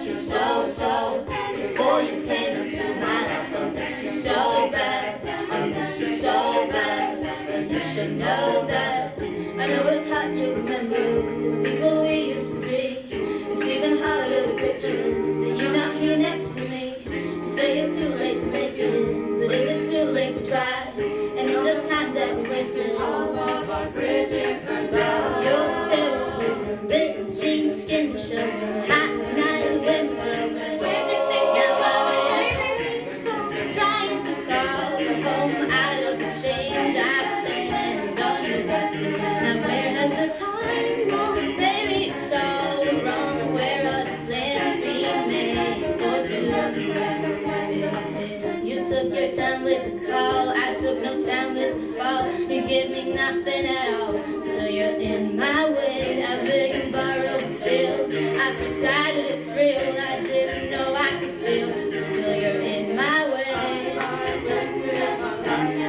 missed you so, so. Before you came into my life, I missed you so bad. I missed you so bad, and you should know that. I know it's hard to remember the people we used to be. It's even harder to picture that you're not here next to me. You say it's too late to make it, but is it too late to try? And in the time that we wasted, all of our bridges burned down. your stare was frozen, ripped jeans, skin was showing. Hot night, the wind was blowing. Where'd you think I was? Trying to call home out of the change I spent on you. Now where has the time gone? Baby, it's all wrong. Where are the plans we made for two? You took your time with the call, I took no time with the fall. You give me nothing at all, so you're in my way. I beg and borrow, but still I've decided it's real. I didn't know I could feel, but still you're in my way.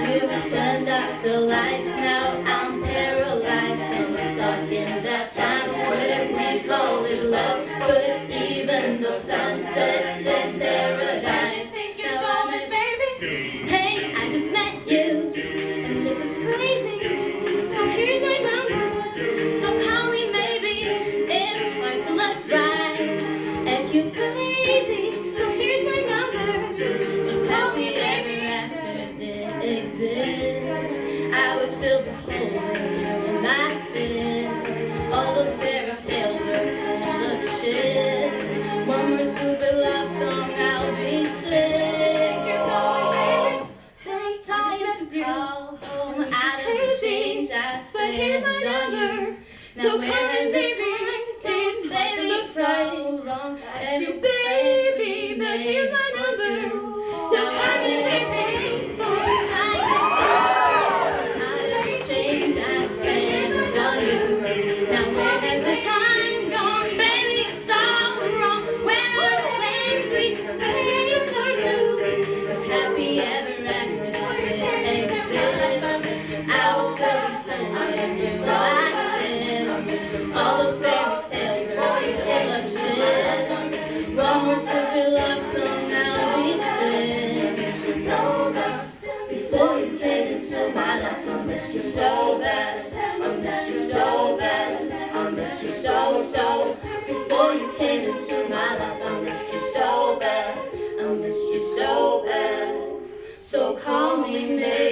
You've turned off the lights, now I'm paralyzed and stuck in that time where we call it love. But even the sunsets in paradise. Hey, I just met you, and this is crazy. So here's my number, so call me maybe. It's hard to look right at you, baby. So here's my number. If happy ever after did exist, I would still be holding you in my fist. All those fairy tales are full of shit. One more stupid love song, I'll be sick. Call home out of the change I spent on you. So Now come where has the baby, time gone? Baby, it's so wrong. at you, baby, but here's my number. So come baby, out of the change I spent on you. Now where has the time gone? Baby, it's all wrong. Where are the plans we made for two? If happy ever after I will still be holding you like this. All those fairy tales are full of shit. One more stupid love song I'll be singing. Before you came into my life, I missed you so bad. I missed you so bad. I missed you so, so. Before you came into my life, I missed you so bad. I missed you so bad. So call me maybe.